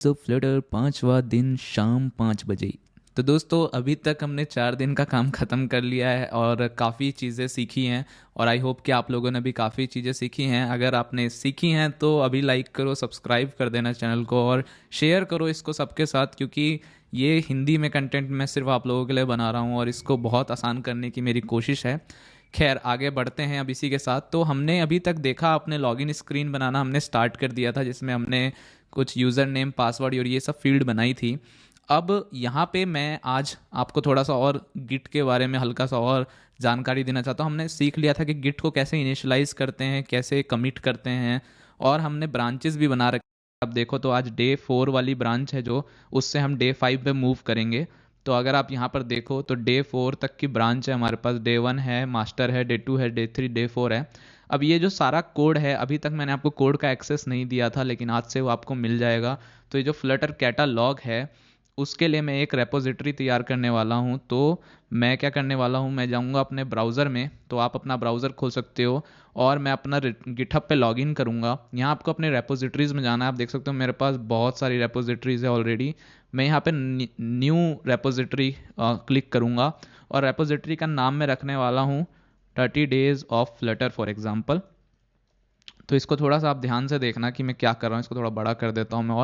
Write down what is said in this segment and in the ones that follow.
सो Flutter 5वां दिन शाम 5 बजे। तो दोस्तों अभी तक हमने 4 दिन का काम ख़त्म कर लिया है और काफ़ी चीज़ें सीखी हैं। और आई होप कि आप लोगों ने भी काफ़ी चीज़ें सीखी हैं। अगर आपने सीखी हैं तो अभी लाइक करो, सब्सक्राइब कर देना चैनल को और शेयर करो इसको सबके साथ, क्योंकि ये हिंदी में कंटेंट मैं सिर्फ आप लोगों के लिए बना रहा हूँ और इसको बहुत आसान करने की मेरी कोशिश है। खैर आगे बढ़ते हैं अब इसी के साथ। तो हमने अभी तक देखा, अपने लॉगिन स्क्रीन बनाना हमने स्टार्ट कर दिया था, जिसमें हमने कुछ यूज़र नेम, पासवर्ड और ये सब फील्ड बनाई थी। अब यहाँ पे मैं आज आपको थोड़ा सा और गिट के बारे में हल्का सा और जानकारी देना चाहता हूँ। हमने सीख लिया था कि गिट को कैसे इनिशियलाइज करते हैं, कैसे कमिट करते हैं, और हमने ब्रांचेस भी बना रखे। अब देखो तो आज डे 4 वाली ब्रांच है जो, उससे हम डे 5 पे मूव करेंगे। तो अगर आप यहाँ पर देखो तो डे 4 तक की ब्रांच है हमारे पास। डे 1 है, मास्टर है, डे 2 है, डे 3, डे 4 है। अब ये जो सारा कोड है, अभी तक मैंने आपको कोड का एक्सेस नहीं दिया था, लेकिन आज से वो आपको मिल जाएगा। तो ये जो फ्लटर कैटालॉग है, उसके लिए मैं एक रेपोजिटरी तैयार करने वाला हूँ। तो मैं क्या करने वाला हूँ, मैं जाऊँगा अपने ब्राउज़र में। तो आप अपना ब्राउज़र खोल सकते हो और मैं अपना गिटहब पे लॉगिन करूँगा। यहाँ आपको अपने रेपोजिटरीज़ में जाना है। आप देख सकते हो मेरे पास बहुत सारी रेपोजिटरीज़ है ऑलरेडी। मैं यहाँ पे न्यू रेपोजिटरी क्लिक करूँगा और रेपोजिटरी का नाम मैं रखने वाला हूँ 30 days of Flutter for example. तो इसको थोड़ा सा आप ध्यान से देखना कि मैं क्या कर रहा हूँ। इसको थोड़ा बड़ा कर देता हूँ मैं।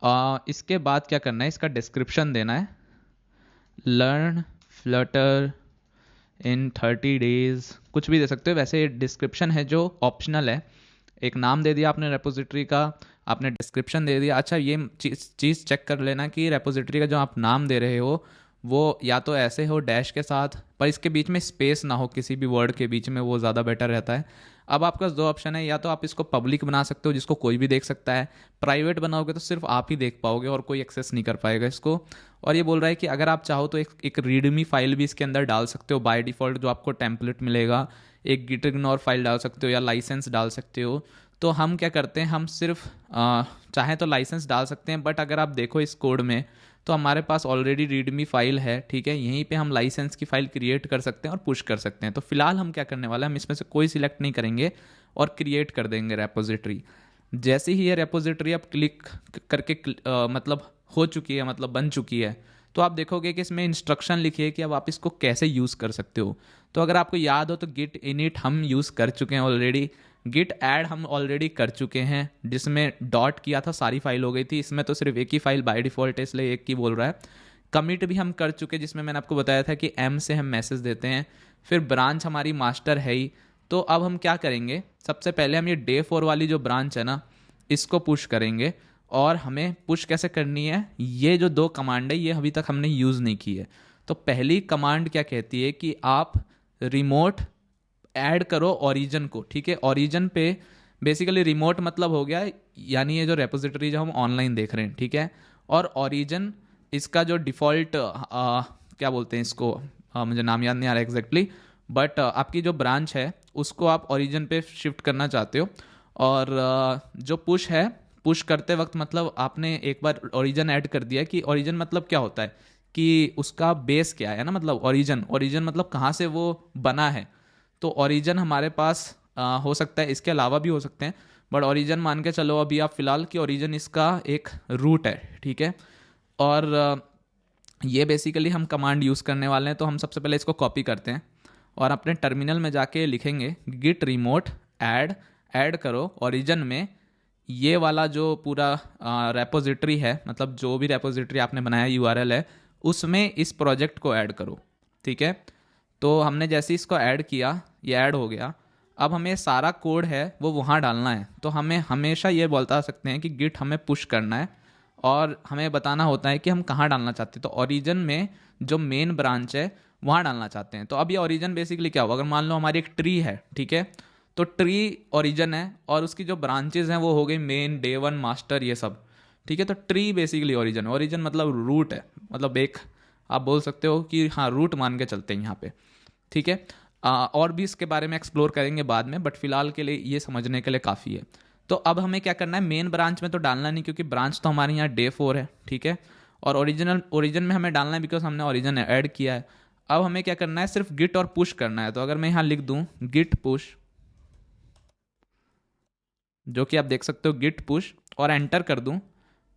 और इसके बाद क्या करना है, इसका डिस्क्रिप्शन देना है। लर्न फ्लटर इन 30 days, कुछ भी दे सकते हो। वैसे डिस्क्रिप्शन है जो ऑप्शनल है। एक नाम दे दिया आपने रेपोजिटरी का, आपने डिस्क्रिप्शन दे दिया। अच्छा, ये चीज़ चेक कर लेना कि रेपोजिटरी का जो आप नाम दे रहे हो वो या तो ऐसे हो डैश के साथ, पर इसके बीच में स्पेस ना हो किसी भी वर्ड के बीच में, वो ज़्यादा बेटर रहता है। अब आपके पास 2 ऑप्शन है, या तो आप इसको पब्लिक बना सकते हो जिसको कोई भी देख सकता है। प्राइवेट बनाओगे तो सिर्फ आप ही देख पाओगे और कोई एक्सेस नहीं कर पाएगा इसको। और ये बोल रहा है कि अगर आप चाहो तो एक रीडमी फाइल भी इसके अंदर डाल सकते हो। बाय डिफ़ॉल्ट जो आपको टेम्पलेट मिलेगा, एक गिट इग्नोर फाइल डाल सकते हो या लाइसेंस डाल सकते हो। तो हम क्या करते हैं, हम सिर्फ चाहें तो लाइसेंस डाल सकते हैं, बट अगर आप देखो इस कोड में तो हमारे पास ऑलरेडी रीडमी फाइल है। ठीक है, यहीं पे हम लाइसेंस की फ़ाइल क्रिएट कर सकते हैं और पुश कर सकते हैं। तो फिलहाल हम क्या करने वाले हैं, हम इसमें से कोई सिलेक्ट नहीं करेंगे और क्रिएट कर देंगे रेपोजिटरी। जैसे ही ये रेपोजिटरी अब क्लिक करके मतलब हो चुकी है, मतलब बन चुकी है, तो आप देखोगे कि इसमें इंस्ट्रक्शन लिखी है कि अब आप इसको कैसे यूज़ कर सकते हो। तो अगर आपको याद हो तो गिट इनिट हम यूज़ कर चुके हैं ऑलरेडी, गिट ऐड हम ऑलरेडी कर चुके हैं, जिसमें डॉट किया था सारी फाइल हो गई थी। इसमें तो सिर्फ एक ही फाइल बाय डिफ़ॉल्ट है, इसलिए एक की बोल रहा है। कमिट भी हम कर चुके, जिसमें मैंने आपको बताया था कि एम से हम मैसेज देते हैं। फिर ब्रांच हमारी मास्टर है ही। तो अब हम क्या करेंगे, सबसे पहले हम ये डे 4 वाली जो ब्रांच है ना, इसको पुश करेंगे। और हमें पुश कैसे करनी है, ये जो 2 कमांड है ये अभी तक हमने यूज़ नहीं की है। तो पहली कमांड क्या कहती है कि आप रिमोट ऐड करो ओरिजिन को। ठीक है, ओरिजिन पे बेसिकली रिमोट मतलब हो गया, यानी ये जो रेपोजिटरी जो हम ऑनलाइन देख रहे हैं, ठीक है। और ओरिजिन इसका जो डिफ़ॉल्ट क्या बोलते हैं इसको, मुझे नाम याद नहीं आ रहा एग्जैक्टली, बट आपकी जो ब्रांच है उसको आप ओरिजिन पे शिफ्ट करना चाहते हो। और जो पुश है, पुश करते वक्त मतलब आपने एक बार ओरिजिन ऐड कर दिया। कि ओरिजिन मतलब क्या होता है कि उसका बेस क्या है ना, मतलब ओरिजिन, ओरिजिन मतलब कहाँ से वो बना है। तो ओरिजिन हमारे पास हो सकता है, इसके अलावा भी हो सकते हैं, बट ओरिजिन मान के चलो अभी आप फिलहाल कि ओरिजिन इसका एक रूट है। ठीक है, और ये बेसिकली हम कमांड यूज़ करने वाले हैं। तो हम सबसे पहले इसको कॉपी करते हैं और अपने टर्मिनल में जाके लिखेंगे गिट रिमोट ऐड, ऐड करो ओरिजिन में ये वाला जो पूरा रेपोजिटरी है, मतलब जो भी रेपोजिटरी आपने बनाया यूआरएल है, उसमें इस प्रोजेक्ट को ऐड करो। ठीक है, तो हमने जैसे इसको ऐड किया, ये ऐड हो गया। अब हमें सारा कोड है वो वहाँ डालना है। तो हमें हमेशा ये बता सकते हैं कि गिट हमें पुश करना है और हमें बताना होता है कि हम कहाँ डालना चाहते हैं। तो ओरिजिन में जो मेन ब्रांच है वहाँ डालना चाहते हैं। तो अब ये ओरिजिन बेसिकली क्या होगा, अगर मान लो हमारी एक ट्री है, ठीक है, तो ट्री ओरिजिन है और उसकी जो ब्रांचेज हैं वो हो गई मेन, डे 1, मास्टर, ये सब। ठीक है, तो ट्री बेसिकली ओरिजिन, ओरिजिन मतलब रूट है, मतलब एक आप बोल सकते हो कि हाँ रूट मान के चलते हैं यहाँ पे। ठीक है, और भी इसके बारे में एक्सप्लोर करेंगे बाद में, बट फिलहाल के लिए ये समझने के लिए काफ़ी है। तो अब हमें क्या करना है, मेन ब्रांच में तो डालना नहीं क्योंकि ब्रांच तो हमारे यहाँ डे 4 है। ठीक है, और ओरिजिन में हमें डालना है बिकॉज हमने ओरिजिन ऐड किया है। अब हमें क्या करना है, सिर्फ गिट और पुश करना है। तो अगर मैं यहाँ लिख दूँ गिट पुश, जो कि आप देख सकते हो गिट पुश, और एंटर कर दूं,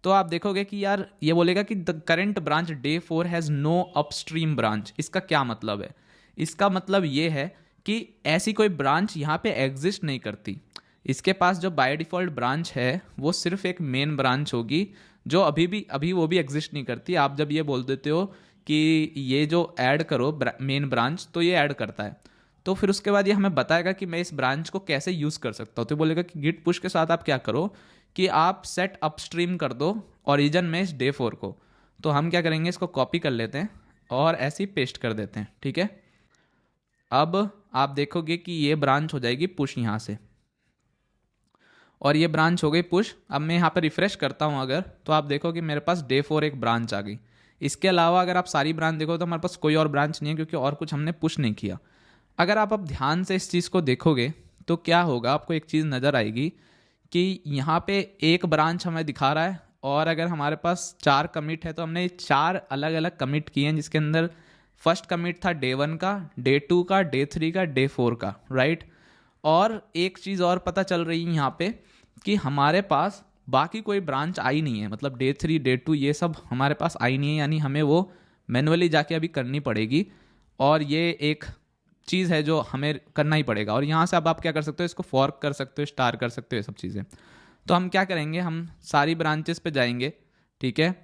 तो आप देखोगे कि यार ये बोलेगा कि the current branch day 4 has no upstream branch. इसका क्या मतलब है? इसका मतलब ये है कि ऐसी कोई ब्रांच यहाँ पे एग्जिस्ट नहीं करती। इसके पास जो बाय डिफ़ॉल्ट ब्रांच है वो सिर्फ एक मेन ब्रांच होगी, जो अभी वो भी एग्जिस्ट नहीं करती। आप जब ये बोल देते हो कि ये जो ऐड करो मेन ब्रांच, तो ये ऐड करता है। तो फिर उसके बाद ये हमें बताएगा कि मैं इस ब्रांच को कैसे यूज़ कर सकता हूँ। तो बोलेगा कि गिट पुश के साथ आप क्या करो कि आप सेट अपस्ट्रीम कर दो ओरिजिन में इस डे 4 को। तो हम क्या करेंगे, इसको कॉपी कर लेते हैं और ऐसे ही पेस्ट कर देते हैं, ठीक है। अब आप देखोगे कि ये ब्रांच हो जाएगी पुश यहाँ से, और ये ब्रांच हो गई पुश। अब मैं यहाँ पर रिफ्रेश करता हूँ अगर, तो आप देखो कि मेरे पास डे 4 एक ब्रांच आ गई। इसके अलावा अगर आप सारी ब्रांच देखो तो हमारे पास कोई और ब्रांच नहीं है, क्योंकि और कुछ हमने पुश नहीं किया। अगर आप अब ध्यान से इस चीज़ को देखोगे तो क्या होगा, आपको एक चीज़ नज़र आएगी कि यहाँ पे एक ब्रांच हमें दिखा रहा है, और अगर हमारे पास 4 कमिट है तो हमने 4 अलग अलग कमिट किए हैं, जिसके अंदर फर्स्ट कमिट था डे 1 का, डे 2 का, डे 3 का, डे 4 का, राइट। और एक चीज़ और पता चल रही है यहाँ पे कि हमारे पास बाकी कोई ब्रांच आई नहीं है, मतलब डे 3 डे 2 ये सब हमारे पास आई नहीं है, यानी हमें वो मैनुअली जाके अभी करनी पड़ेगी। और ये एक चीज़ है जो हमें करना ही पड़ेगा। और यहाँ से अब आप क्या कर सकते हो, इसको फॉर्क कर सकते हो, स्टार कर सकते हो, ये सब चीज़ें। तो हम क्या करेंगे, हम सारी ब्रांचेस पे जाएंगे, ठीक है,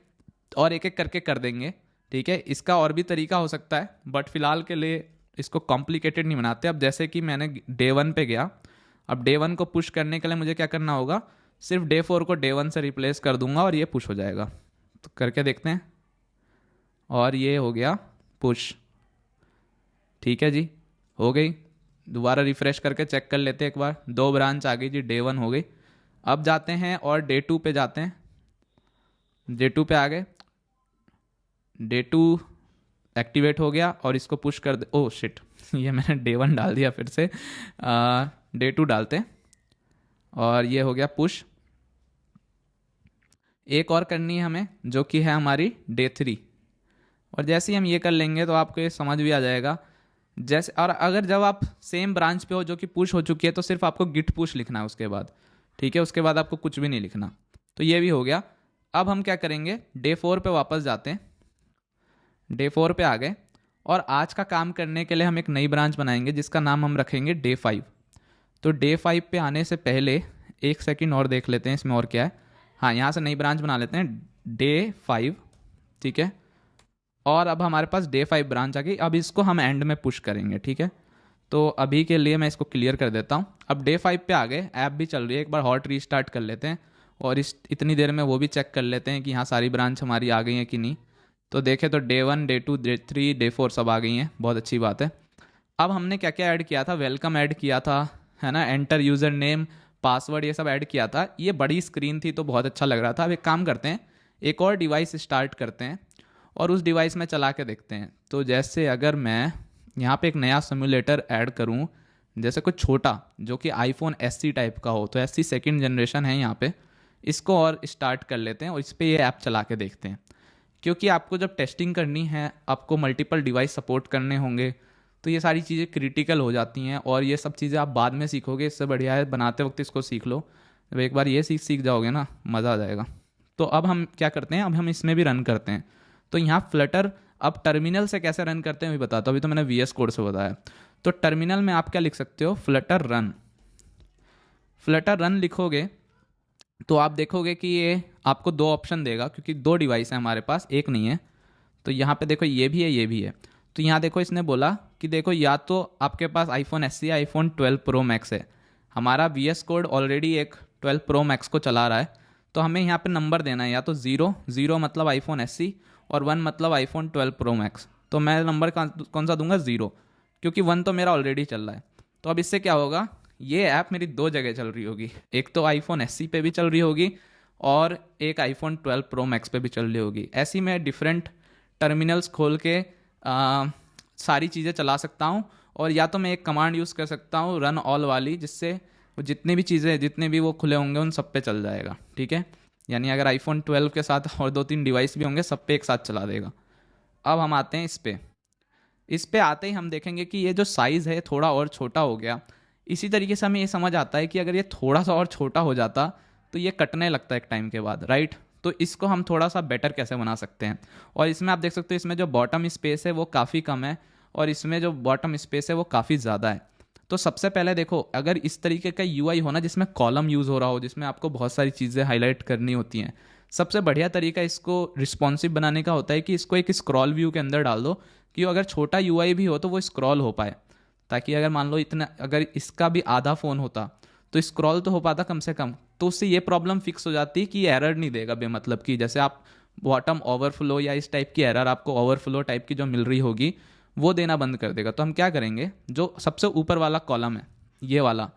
और एक एक करके कर देंगे, ठीक है। इसका और भी तरीका हो सकता है, बट फिलहाल के लिए इसको कॉम्प्लिकेटेड नहीं बनाते। अब जैसे कि मैंने डे 1 पे गया, अब डे 1 को पुश करने के लिए मुझे क्या करना होगा, सिर्फ डे 4 को डे 1 से रिप्लेस कर दूंगा और ये पुश हो जाएगा। तो करके देखते हैं, और ये हो गया पुश, ठीक है जी, हो गई। दोबारा रिफ्रेश करके चेक कर लेते हैं एक बार, 2 ब्रांच आ गई जी, डे 1 हो गई। अब जाते हैं और डे 2 पे जाते हैं, डे 2 पे आ गए, डे 2 एक्टिवेट हो गया और इसको पुश कर दे। ओह शिट, ये मैंने डे 1 डाल दिया, फिर से डे 2 डालते हैं, और ये हो गया पुश। एक और करनी है हमें, जो कि है हमारी डे 3, और जैसे ही हम ये कर लेंगे तो आपको ये समझ भी आ जाएगा। जैसे, और अगर जब आप सेम ब्रांच पे हो जो कि पुश हो चुकी है, तो सिर्फ आपको गिट पुश लिखना है उसके बाद, ठीक है, उसके बाद आपको कुछ भी नहीं लिखना। तो ये भी हो गया। अब हम क्या करेंगे, डे 4 पे वापस जाते हैं, डे 4 पे आ गए, और आज का काम करने के लिए हम एक नई ब्रांच बनाएंगे जिसका नाम हम रखेंगे डे 5। तो डे 5 पे आने से पहले एक सेकंड और देख लेते हैं इसमें और क्या है। हाँ, यहाँ से नई ब्रांच बना लेते हैं डे 5, ठीक है। और अब हमारे पास डे 5 ब्रांच आ गई। अब इसको हम एंड में पुश करेंगे, ठीक है। तो अभी के लिए मैं इसको क्लियर कर देता हूँ। अब डे 5 पे आ गए, ऐप भी चल रही है, एक बार हॉट रीस्टार्ट कर लेते हैं, और इतनी देर में वो भी चेक कर लेते हैं कि हाँ सारी ब्रांच हमारी आ गई हैं कि नहीं। तो देखें तो डे 1 डे 2 डे 3 डे 4 सब आ गई हैं, बहुत अच्छी बात है। अब हमने क्या क्या ऐड किया था, वेलकम ऐड किया था, है ना, एंटर यूज़र नेम पासवर्ड, ये सब ऐड किया था। ये बड़ी स्क्रीन थी तो बहुत अच्छा लग रहा था। अब एक काम करते हैं, एक और डिवाइस स्टार्ट करते हैं और उस डिवाइस में चला के देखते हैं। तो जैसे अगर मैं यहाँ पे एक नया सिमुलेटर ऐड करूँ, जैसे कुछ छोटा जो कि आईफोन SE टाइप का हो, तो SE सेकंड जनरेशन है यहाँ पे, इसको और स्टार्ट कर लेते हैं और इस पर ये ऐप चला के देखते हैं। क्योंकि आपको जब टेस्टिंग करनी है, आपको मल्टीपल डिवाइस सपोर्ट करने होंगे, तो ये सारी चीज़ें क्रिटिकल हो जाती हैं, और ये सब चीज़ें आप बाद में सीखोगे। इससे बढ़िया है बनाते वक्त इसको सीख लो। जब एक बार ये सीख जाओगे ना, मज़ा आ जाएगा। तो अब हम क्या करते हैं, अब हम इसमें भी रन करते हैं। तो यहाँ फ्लटर अब टर्मिनल से कैसे रन करते हैं भी बताता हूँ। अभी तो मैंने VS कोड से बताया। तो टर्मिनल में आप क्या लिख सकते हो, फ्लटर रन। फ्लटर रन लिखोगे तो आप देखोगे कि ये आपको 2 ऑप्शन देगा, क्योंकि 2 डिवाइस है हमारे पास, एक नहीं है। तो यहाँ पे देखो ये भी है, ये भी है। तो यहाँ देखो इसने बोला कि देखो या तो आपके पास आईफोन SE या आईफोन 12 प्रो मैक्स है। हमारा VS कोड ऑलरेडी एक 12 प्रो मैक्स को चला रहा है, तो हमें यहाँ पे नंबर देना है, या तो 0 मतलब आईफोन SE और 1 मतलब आईफोन 12 प्रो मैक्स। तो मैं नंबर कौन सा दूंगा, 0, क्योंकि 1 तो मेरा ऑलरेडी चल रहा है। तो अब इससे क्या होगा, ये ऐप मेरी 2 जगह चल रही होगी, एक तो आईफोन SE पे भी चल रही होगी और एक आईफोन 12 प्रो मैक्स पे भी चल रही होगी। ऐसी मैं डिफरेंट टर्मिनल्स खोल के सारी चीज़ें चला सकता हूँ। और या तो मैं एक कमांड यूज़ कर सकता हूँ रन ऑल वाली, जिससे वो जितनी भी चीज़ें, जितने भी वो खुले होंगे उन सब पे चल जाएगा, ठीक है। यानी अगर आईफोन 12 के साथ और 2-3 डिवाइस भी होंगे, सब पे एक साथ चला देगा। अब हम आते हैं इस पे आते ही हम देखेंगे कि ये जो साइज़ है थोड़ा और छोटा हो गया। इसी तरीके से हमें ये समझ आता है कि अगर ये थोड़ा सा और छोटा हो जाता तो ये कटने लगता है एक टाइम के बाद, राइट। तो इसको हम थोड़ा सा बेटर कैसे बना सकते हैं। और इसमें आप देख सकते हो इसमें जो बॉटम स्पेस है वो काफ़ी कम है और इसमें जो बॉटम स्पेस है वो काफ़ी ज़्यादा है। तो सबसे पहले देखो, अगर इस तरीके का यूआई हो ना जिसमें कॉलम यूज़ हो रहा हो, जिसमें आपको बहुत सारी चीज़ें हाईलाइट करनी होती हैं, सबसे बढ़िया तरीका इसको रिस्पॉन्सिव बनाने का होता है कि इसको एक स्क्रॉल व्यू के अंदर डाल दो कि अगर छोटा यूआई भी हो तो वो स्क्रॉल हो पाए, ताकि अगर मान लो इतना अगर इसका भी आधा फ़ोन होता तो स्क्रॉल तो हो पाता कम से कम। तो उससे ये प्रॉब्लम फिक्स हो जाती कि एरर नहीं देगा बेमतलब की, जैसे आप बॉटम ओवरफ्लो या इस टाइप की एरर आपको ओवरफ्लो टाइप की जो मिल रही होगी वो देना बंद कर देगा। तो हम क्या करेंगे, जो सबसे ऊपर वाला कॉलम है ये वाला,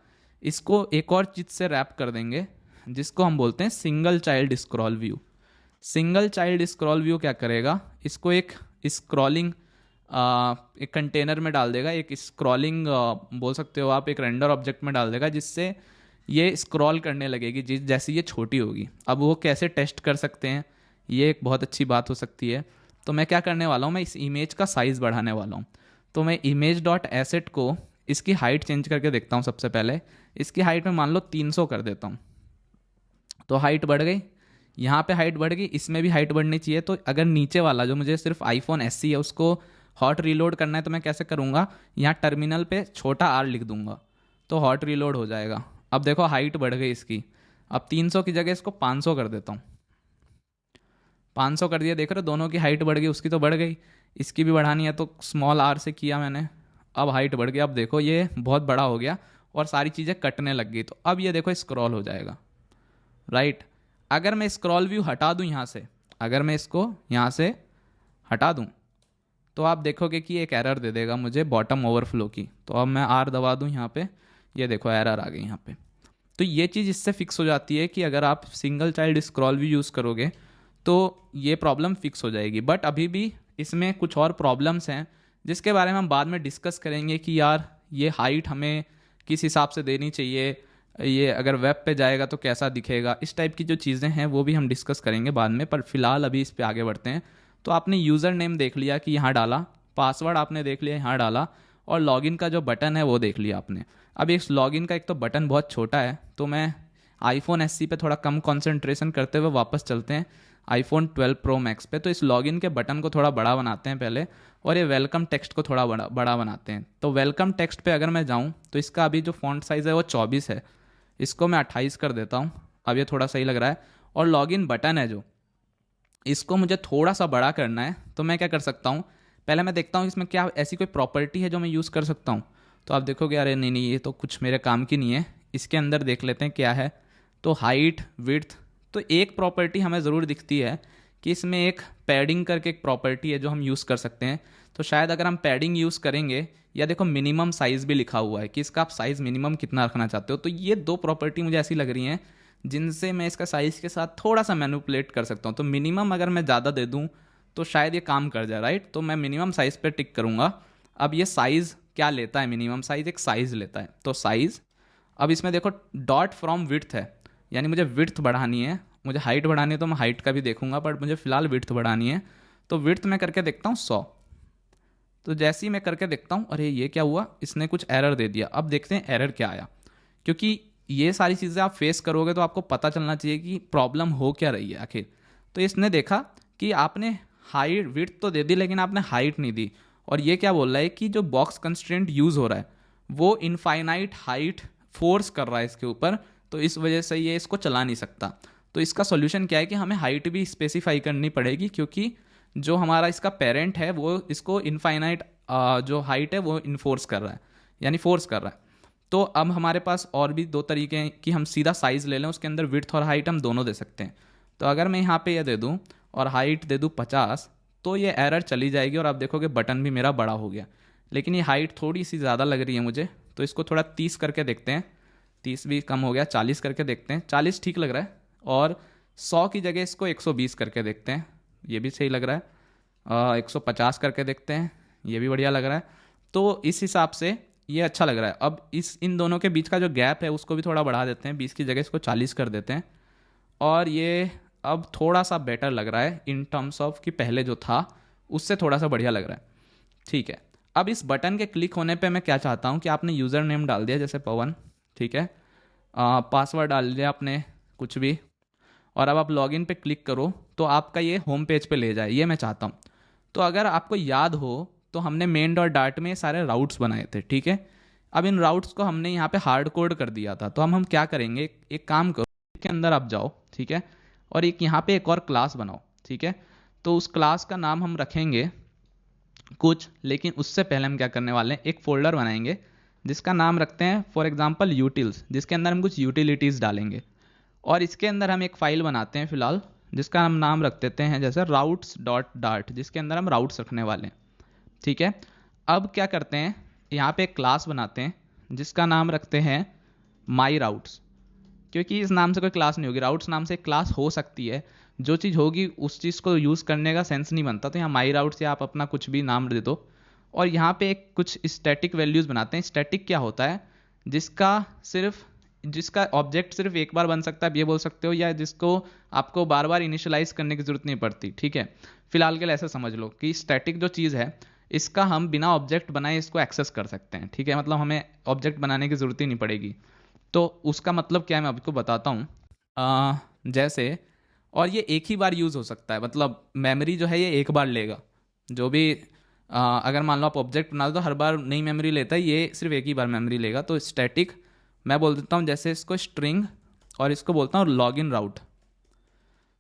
इसको एक और चीज़ से रैप कर देंगे जिसको हम बोलते हैं single child scroll view. Single child scroll view क्या करेगा, इसको एक स्क्रॉलिंग एक कंटेनर में डाल देगा, एक स्क्रॉलिंग बोल सकते हो आप, एक रेंडर ऑब्जेक्ट में डाल देगा जिससे ये स्क्रॉल करने लगेगी जैसे ये छोटी होगी। अब वो कैसे टेस्ट कर सकते हैं, ये एक बहुत अच्छी बात हो सकती है। तो मैं क्या करने वाला हूँ, मैं इस इमेज का साइज़ बढ़ाने वाला हूँ। तो मैं इमेज डॉट एसेट को इसकी हाइट चेंज करके देखता हूँ। सबसे पहले इसकी हाइट में मान लो 300 कर देता हूँ, तो हाइट बढ़ गई, यहाँ पे हाइट बढ़ गई, इसमें भी हाइट बढ़नी चाहिए। तो अगर नीचे वाला जो मुझे सिर्फ आईफोन एसई है उसको हॉट रीलोड करना है तो मैं कैसे करूँगा, यहाँ टर्मिनल पे छोटा आर लिख दूंगा तो हॉट रीलोड हो जाएगा। अब देखो हाइट बढ़ गई इसकी, अब 300 की जगह इसको 500 कर देता हूँ। 500 कर दिया, देख रहे हो दोनों की हाइट बढ़ गई, उसकी तो बढ़ गई, इसकी भी बढ़ानी है तो स्मॉल आर से किया मैंने, अब हाइट बढ़ गई। अब देखो ये बहुत बड़ा हो गया और सारी चीज़ें कटने लग गई। तो अब ये देखो स्क्रॉल हो जाएगा, राइट। अगर मैं स्क्रॉल व्यू हटा दूं यहाँ से, अगर मैं इसको यहाँ से हटा दूं तो आप देखोगे कि एक एरर दे देगा मुझे बॉटम ओवरफ्लो की। तो अब मैं आर दबा दूं यहाँ पे, ये देखो एरर आ गई यहाँ पे। तो ये चीज़ इससे फिक्स हो जाती है कि अगर आप single child scroll view use करोगे तो ये प्रॉब्लम फिक्स हो जाएगी। बट अभी भी इसमें कुछ और प्रॉब्लम्स हैं जिसके बारे में हम बाद में डिस्कस करेंगे कि यार ये हाइट हमें किस हिसाब से देनी चाहिए, ये अगर वेब पे जाएगा तो कैसा दिखेगा, इस टाइप की जो चीज़ें हैं वो भी हम डिस्कस करेंगे बाद में। पर फिलहाल अभी इस पे आगे बढ़ते हैं। तो आपने यूज़र नेम देख लिया कि यहाँ डाला, पासवर्ड आपने देख लिया यहाँ डाला, और लॉगिन का जो बटन है वो देख लिया आपने। अब इस लॉगिन का एक तो बटन बहुत छोटा है, तो मैं आईफोन एससी पे थोड़ा कम कंसंट्रेशन करते हुए वापस चलते हैं आईफोन 12 प्रो मैक्स पे। तो इस लॉगिन के बटन को थोड़ा बड़ा बनाते हैं पहले, और ये वेलकम टेक्स्ट को थोड़ा बड़ा बनाते हैं। तो वेलकम टेक्स्ट पे अगर मैं जाऊँ तो इसका अभी जो फॉन्ट साइज़ है वो 24 है, इसको मैं 28 कर देता हूँ। अब ये थोड़ा सही लग रहा है। और लॉगिन बटन है जो, इसको मुझे थोड़ा सा बड़ा करना है। तो मैं क्या कर सकता हूँ, पहले मैं देखता हूँ इसमें क्या ऐसी कोई प्रॉपर्टी है जो मैं यूज़ कर सकता हूँ। तो आप देखोगे अरे नहीं नहीं ये तो कुछ मेरे काम की नहीं है, इसके अंदर देख लेते हैं क्या है। तो हाइट विड्थ, तो एक प्रॉपर्टी हमें ज़रूर दिखती है कि इसमें एक पैडिंग करके एक प्रॉपर्टी है जो हम यूज़ कर सकते हैं। तो शायद अगर हम पैडिंग यूज़ करेंगे, या देखो मिनिमम साइज़ भी लिखा हुआ है कि इसका आप साइज़ मिनिमम कितना रखना चाहते हो। तो ये दो प्रॉपर्टी मुझे ऐसी लग रही हैं जिनसे मैं इसका साइज़ के साथ थोड़ा सा मैनिपुलेट कर सकता हूँ। तो मिनिमम अगर मैं ज़्यादा दे दूँ तो शायद ये काम कर जाए, राइट। तो मैं मिनिमम साइज़ पे टिक करूँगा। अब ये साइज़ क्या लेता है, मिनिमम साइज़ एक साइज़ लेता है, तो साइज़। अब इसमें देखो डॉट फ्रॉम विड्थ है, यानी मुझे विड्थ बढ़ानी है, मुझे हाइट बढ़ानी है तो मैं हाइट का भी देखूंगा, बट मुझे फिलहाल विड्थ बढ़ानी है। तो विड्थ मैं करके देखता हूँ 100। तो जैसे ही मैं करके देखता हूँ, अरे ये क्या हुआ, इसने कुछ एरर दे दिया। अब देखते हैं एरर क्या आया, क्योंकि ये सारी चीज़ें आप फेस करोगे तो आपको पता चलना चाहिए कि प्रॉब्लम हो क्या रही है आखिर। तो इसने देखा कि आपने हाइट विड्थ तो दे दी लेकिन आपने हाइट नहीं दी, और ये क्या बोल रहा है कि जो बॉक्स कंस्ट्रेंट यूज़ हो रहा है वो इनफाइनाइट हाइट फोर्स कर रहा है इसके ऊपर, तो इस वजह से ये इसको चला नहीं सकता। तो इसका सॉल्यूशन क्या है कि हमें हाइट भी स्पेसिफाई करनी पड़ेगी, क्योंकि जो हमारा इसका पेरेंट है वो इसको इनफाइनाइट जो हाइट है वो इन्फोर्स कर रहा है, यानी फोर्स कर रहा है। तो अब हमारे पास और भी दो तरीके हैं कि हम सीधा साइज़ ले लें, उसके अंदर विड्थ और हाइट हम दोनों दे सकते हैं। तो अगर मैं यहाँ पे ये दे दूँ और हाइट दे दूँ 50, तो ये एरर चली जाएगी और आप देखोगे बटन भी मेरा बड़ा हो गया। लेकिन ये हाइट थोड़ी सी ज़्यादा लग रही है मुझे, तो इसको थोड़ा 30 करके देखते हैं। 30 भी कम हो गया, 40 करके देखते हैं। 40 ठीक लग रहा है, और 100 की जगह इसको 120 करके देखते हैं, ये भी सही लग रहा है। 150 करके देखते हैं, ये भी बढ़िया लग रहा है। तो इस हिसाब से ये अच्छा लग रहा है। अब इन दोनों के बीच का जो गैप है उसको भी थोड़ा बढ़ा देते हैं, 20 की जगह इसको 40 कर देते हैं, और ये अब थोड़ा सा बेटर लग रहा है इन टर्म्स ऑफ कि पहले जो था उससे थोड़ा सा बढ़िया लग रहा है। ठीक है, अब इस बटन के क्लिक होने पे मैं क्या चाहता हूँ कि आपने यूज़र नेम डाल दिया जैसे पवन, ठीक है, पासवर्ड डाल दिया आपने कुछ भी, और अब आप लॉगिन पे क्लिक करो तो आपका ये होम पेज पे ले जाए, ये मैं चाहता हूँ। तो अगर आपको याद हो तो हमने मेन डॉट डार्ट में सारे राउट्स बनाए थे, ठीक है। अब इन राउट्स को हमने यहाँ पे हार्ड कोड कर दिया था। तो हम क्या करेंगे, एक काम करो, के अंदर आप जाओ, ठीक है, और एक यहाँ पे एक और क्लास बनाओ, ठीक है। तो उस क्लास का नाम हम रखेंगे कुछ, लेकिन उससे पहले हम क्या करने वाले हैं, एक फोल्डर बनाएंगे जिसका नाम रखते हैं फॉर एग्जांपल यूटिल्स, जिसके अंदर हम कुछ यूटिलिटीज़ डालेंगे। और इसके अंदर हम एक फाइल बनाते हैं फिलहाल, जिसका हम नाम रख देते हैं जैसे राउट्स डॉट डार्ट, जिसके अंदर हम राउट्स रखने वाले हैं, ठीक है। अब क्या करते हैं, यहाँ पे एक क्लास बनाते हैं जिसका नाम रखते हैं माई राउट्स, क्योंकि इस नाम से कोई क्लास नहीं होगी, राउट्स नाम से एक क्लास हो सकती है, जो चीज़ होगी उस चीज़ को यूज़ करने का सेंस नहीं बनता। तो यहाँ माई राउट्स या आप अपना कुछ भी नाम दे दो। और यहाँ पे एक कुछ स्टैटिक वैल्यूज़ बनाते हैं। स्टैटिक क्या होता है, जिसका ऑब्जेक्ट सिर्फ एक बार बन सकता है, ये बोल सकते हो, या जिसको आपको बार बार इनिशियलाइज करने की जरूरत नहीं पड़ती, ठीक है। फिलहाल के लिए ऐसा समझ लो कि स्टैटिक जो चीज़ है इसका हम बिना ऑब्जेक्ट बनाए इसको एक्सेस कर सकते हैं, ठीक है। मतलब हमें ऑब्जेक्ट बनाने की जरूरत ही नहीं पड़ेगी। तो उसका मतलब क्या है मैं आपको बताता हूँ। जैसे, और ये एक ही बार यूज़ हो सकता है, मतलब मेमोरी जो है ये एक बार लेगा। जो भी अगर मान लो आप ऑब्जेक्ट बना दो तो हर बार नई मेमोरी लेता है, ये सिर्फ एक ही बार मेमोरी लेगा। तो स्टैटिक मैं बोल देता हूँ जैसे इसको स्ट्रिंग, और इसको बोलता हूँ लॉगिन राउट।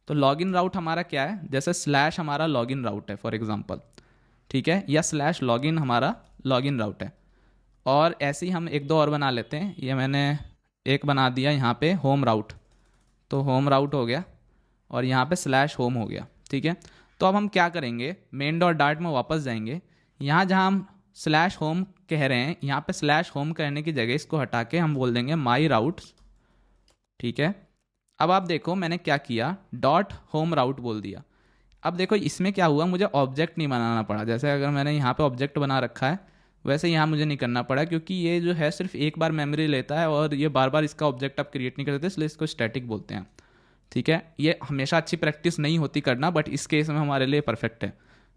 तो लॉगिन राउट हमारा क्या है, जैसे स्लैश हमारा लॉगिन राउट है फॉर एग्जांपल, ठीक है, या स्लैश लॉगिन हमारा लॉगिन राउट है। और ऐसे ही हम एक दो और बना लेते हैं। ये मैंने एक बना दिया यहाँ पे होम राउट, तो होम राउट हो गया, और यहाँ पे स्लैश होम हो गया, ठीक है। तो अब हम क्या करेंगे, मेन डॉट डार्ट में वापस जाएंगे। यहाँ जहाँ हम स्लैश होम कह रहे हैं, यहाँ पे स्लैश होम कहने की जगह इसको हटा के हम बोल देंगे माई राउट्स, ठीक है। अब आप देखो मैंने क्या किया, डॉट होम राउट बोल दिया। अब देखो इसमें क्या हुआ, मुझे ऑब्जेक्ट नहीं बनाना पड़ा। जैसे अगर मैंने यहाँ पे ऑब्जेक्ट बना रखा है, वैसे यहाँ मुझे नहीं करना पड़ा, क्योंकि ये जो है सिर्फ एक बार मेमोरी लेता है और ये बार बार इसका ऑब्जेक्ट आप क्रिएट नहीं करते, इसलिए इसको स्टैटिक बोलते हैं, ठीक है। ये हमेशा अच्छी प्रैक्टिस नहीं होती करना, बट इस केस में हमारे लिए परफेक्ट है,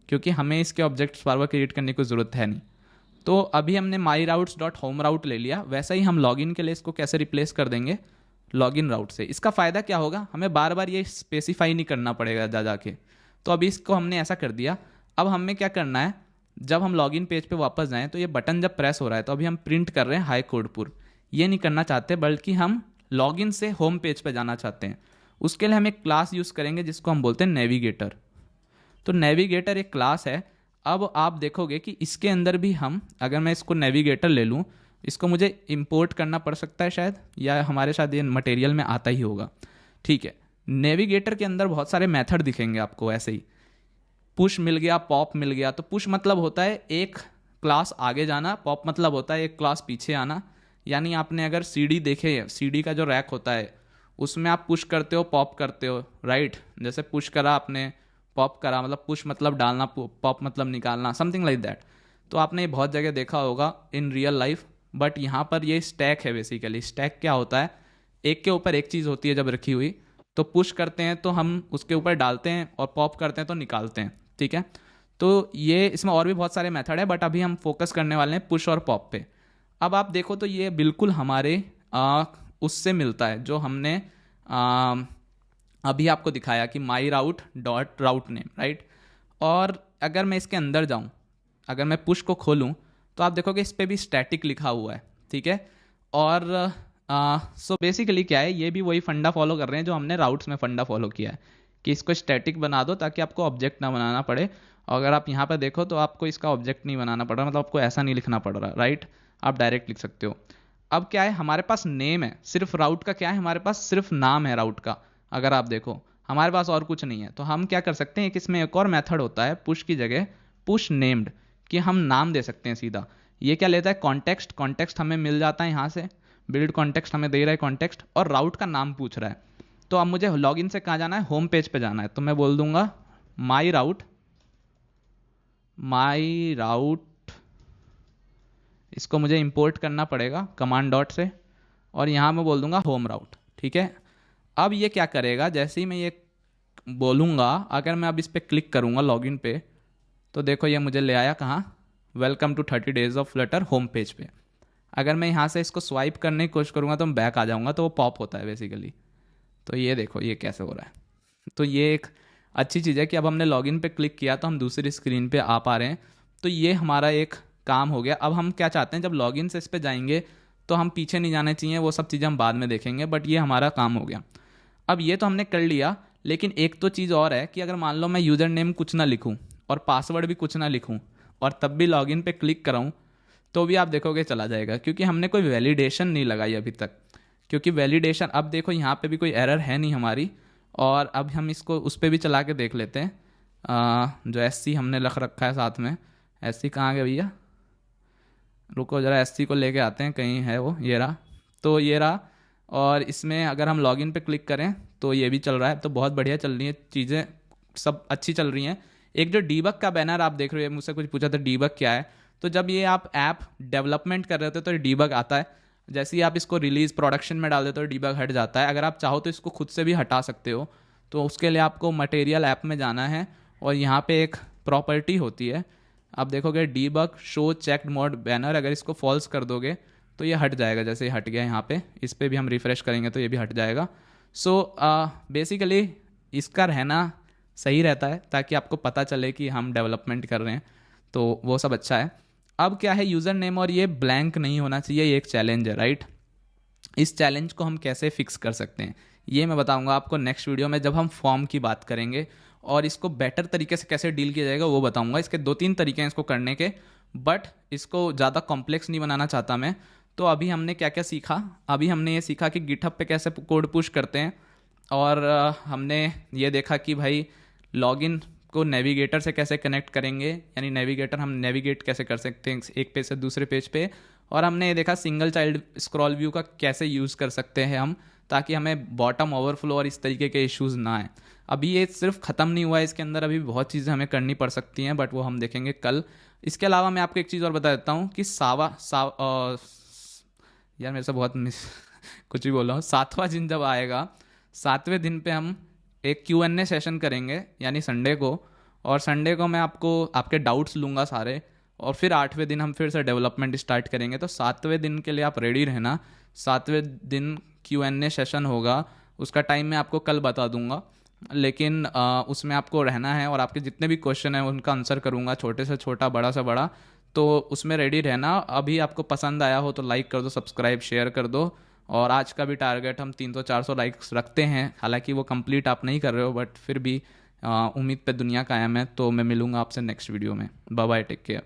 क्योंकि हमें इसके ऑब्जेक्ट्स बार बार क्रिएट करने की ज़रूरत है नहीं। तो अभी हमने माई राउट्स डॉट होम राउट ले लिया, वैसा ही हम लॉगिन के लिए इसको कैसे रिप्लेस कर देंगे, लॉगिन राउट से। इसका फ़ायदा क्या होगा, हमें बार बार ये स्पेसिफाई नहीं करना पड़ेगा जा जाके। तो अभी इसको हमने ऐसा कर दिया। अब हमें क्या करना है, जब हम लॉगिन पेज पे वापस जाएं तो ये बटन जब प्रेस हो रहा है, तो अभी हम प्रिंट कर रहे हैं हाई कोडपुर, ये नहीं करना चाहते, बल्कि हम लॉगिन से होम पेज पे जाना चाहते हैं। उसके लिए हम एक क्लास यूज़ करेंगे जिसको हम बोलते हैं नेविगेटर। तो नेविगेटर एक क्लास है। अब आप देखोगे कि इसके अंदर भी हम, अगर मैं इसको नेविगेटर ले लूँ, इसको मुझे इंपोर्ट करना पड़ सकता है शायद, या हमारे साथ ये मटेरियल में आता ही होगा, ठीक है। नेविगेटर के अंदर बहुत सारे मेथड दिखेंगे आपको ऐसे ही, पुश मिल गया, पॉप मिल गया। तो पुश मतलब होता है एक क्लास आगे जाना, पॉप मतलब होता है एक क्लास पीछे आना। यानी आपने अगर सीडी देखे, सीडी का जो रैक होता है उसमें आप पुश करते हो, पॉप करते हो, राइट। जैसे पुश करा आपने, पॉप करा, मतलब पुश मतलब डालना, पॉप मतलब निकालना, समथिंग लाइक दैट। तो आपने ये बहुत जगह देखा होगा इन रियल लाइफ। बट यहाँ पर ये स्टैक है बेसिकली। स्टैक क्या होता है, एक के ऊपर एक चीज़ होती है जब रखी हुई, तो पुश करते हैं तो हम उसके ऊपर डालते हैं, और पॉप करते हैं तो निकालते हैं, ठीक है। तो ये इसमें और भी बहुत सारे मेथड है, बट अभी हम फोकस करने वाले हैं पुश और पॉप पे। अब आप देखो तो ये बिल्कुल हमारे उससे मिलता है जो हमने अभी आपको दिखाया कि माई राउट डॉट राउट नेम, राइट। और अगर मैं इसके अंदर जाऊं, अगर मैं पुश को खोलूं, तो आप देखोगे इस पर भी स्टैटिक लिखा हुआ है, ठीक है। और सो बेसिकली क्या है, ये भी वही फंडा फॉलो कर रहे हैं जो हमने राउट्स में फंडा फॉलो किया है, कि इसको स्टैटिक बना दो ताकि आपको ऑब्जेक्ट ना बनाना पड़े। और अगर आप यहाँ पर देखो तो आपको इसका ऑब्जेक्ट नहीं बनाना पड़ रहा, मतलब आपको ऐसा नहीं लिखना पड़ रहा, राइट। आप डायरेक्ट लिख सकते हो। अब क्या है, हमारे पास नेम है, सिर्फ राउट का क्या है, हमारे पास सिर्फ नाम है राउट का। अगर आप देखो हमारे पास और कुछ नहीं है, तो हम क्या कर सकते हैं, कि इसमें एक और मेथड होता है पुश की जगह, पुश नेम्ड, कि हम नाम दे सकते हैं सीधा। ये क्या लेता है, कॉन्टेक्स्ट। कॉन्टेक्स्ट हमें मिल जाता है यहाँ से, बिल्ड कॉन्टेक्स्ट हमें दे रहा है कॉन्टेक्स्ट, और राउट का नाम पूछ रहा है। तो अब मुझे लॉगिन से कहाँ जाना है, होम पेज पे जाना है। तो मैं बोल दूंगा माई राउट, माई राउट, इसको मुझे इंपोर्ट करना पड़ेगा कमांड डॉट से, और यहाँ मैं बोल दूंगा होम राउट, ठीक है। अब ये क्या करेगा, जैसे ही मैं ये बोलूँगा, अगर मैं अब इस पर क्लिक करूँगा लॉगिन पे, तो देखो ये मुझे ले आया कहाँ, welcome to 30 days of Flutter home page पे। अगर मैं यहाँ से इसको स्वाइप करने की कोशिश करूँगा तो मैं बैक आ जाऊँगा, तो वो पॉप होता है बेसिकली, तो ये देखो ये कैसे हो रहा है। तो ये एक अच्छी चीज़ है कि अब हमने लॉगिन पे क्लिक किया तो हम दूसरी स्क्रीन पे आ पा रहे हैं। तो ये हमारा एक काम हो गया। अब हम क्या चाहते हैं, जब लॉगिन से इस पे जाएंगे तो हम पीछे नहीं जाने चाहिए, वो सब चीज़ें हम बाद में देखेंगे, बट ये हमारा काम हो गया। अब ये तो हमने कर लिया, लेकिन एक तो चीज़ और है कि अगर मान लो मैं यूज़र नेम कुछ ना लिखूं और पासवर्ड भी कुछ ना लिखूं और तब भी लॉगिन पे क्लिक कराऊं, तो भी आप देखोगे चला जाएगा, क्योंकि हमने कोई वैलिडेशन नहीं लगाई अभी तक। क्योंकि वैलिडेशन, अब देखो यहाँ पे भी कोई एरर है नहीं हमारी। और अब हम इसको उस पर भी चला के देख लेते हैं। जो SC हमने रख रखा है साथ में, SC कहाँ गया भैया, रुको ज़रा SC को लेके आते हैं, कहीं है वो, ये रहा। तो ये रहा, और इसमें अगर हम लॉगिन पे क्लिक करें तो ये भी चल रहा है। तो बहुत बढ़िया चल रही है चीज़ें, सब अच्छी चल रही हैं। एक जो डीबग का बैनर आप देख रहे हो, मुझसे कुछ पूछा था डीबग क्या है, तो जब ये आप ऐप डेवलपमेंट कर रहे होते हो तो डीबग आता है। जैसे ही आप इसको रिलीज प्रोडक्शन में डाल देते हो डीबग हट जाता है। अगर आप चाहो तो इसको खुद से भी हटा सकते हो। तो उसके लिए आपको मटेरियल ऐप में जाना है और यहाँ पे एक प्रॉपर्टी होती है, आप देखोगे debug show checked mode banner, अगर इसको फॉल्स कर दोगे तो ये हट जाएगा। जैसे ही हट गया यहाँ पे, इस पर भी हम रिफ्रेश करेंगे तो ये भी हट जाएगा। सो बेसिकली इसका रहना सही रहता है ताकि आपको पता चले कि हम डेवलपमेंट कर रहे हैं, तो वो सब अच्छा है। अब क्या है, यूज़र नेम और ये ब्लैंक नहीं होना चाहिए, ये एक चैलेंज है, राइट। इस चैलेंज को हम कैसे फिक्स कर सकते हैं ये मैं बताऊंगा आपको नेक्स्ट वीडियो में, जब हम फॉर्म की बात करेंगे। और इसको बेटर तरीके से कैसे डील किया जाएगा वो बताऊंगा। इसके 2-3 तरीके हैं इसको करने के, बट इसको ज़्यादा कॉम्प्लेक्स नहीं बनाना चाहता मैं। तो अभी हमने क्या क्या सीखा, अभी हमने ये सीखा कि गिटहब पे कैसे कोड पुश करते हैं। और हमने ये देखा कि भाई लॉगिन को नेविगेटर से कैसे कनेक्ट करेंगे, यानी नेविगेटर हम नेविगेट कैसे कर सकते हैं एक पेज से दूसरे पेज पे। और हमने ये देखा सिंगल चाइल्ड स्क्रॉल व्यू का कैसे यूज़ कर सकते हैं हम, ताकि हमें बॉटम ओवरफ्लो और इस तरीके के इश्यूज़ ना आए। अभी ये सिर्फ ख़त्म नहीं हुआ है, इसके अंदर अभी बहुत चीज़ें हमें करनी पड़ सकती हैं, बट वो हम देखेंगे कल। इसके अलावा मैं आपको एक चीज़ और बता देता हूँ कि यार मेरे से बहुत कुछ भी बोल रहा हूँ। 7वां दिन जब आएगा, 7वें दिन पे हम एक Q&A सेशन करेंगे, यानी संडे को। और संडे को मैं आपको आपके डाउट्स लूँगा सारे, और फिर 8वें दिन हम फिर से डेवलपमेंट स्टार्ट करेंगे। तो 7वें दिन के लिए आप रेडी रहना। 7वें दिन Q&A सेशन होगा, उसका टाइम मैं आपको कल बता दूंगा, लेकिन उसमें आपको रहना है और आपके जितने भी क्वेश्चन हैं उनका आंसर करूंगा, छोटे से छोटा बड़ा से बड़ा। तो उसमें रेडी रहना। अभी आपको पसंद आया हो तो लाइक कर दो, सब्सक्राइब शेयर कर दो। और आज का भी टारगेट हम 300-400 लाइक्स रखते हैं, हालांकि वो कंप्लीट आप नहीं कर रहे हो, बट फिर भी उम्मीद पे दुनिया कायम है। तो मैं मिलूंगा आपसे नेक्स्ट वीडियो में। Bye bye, take care.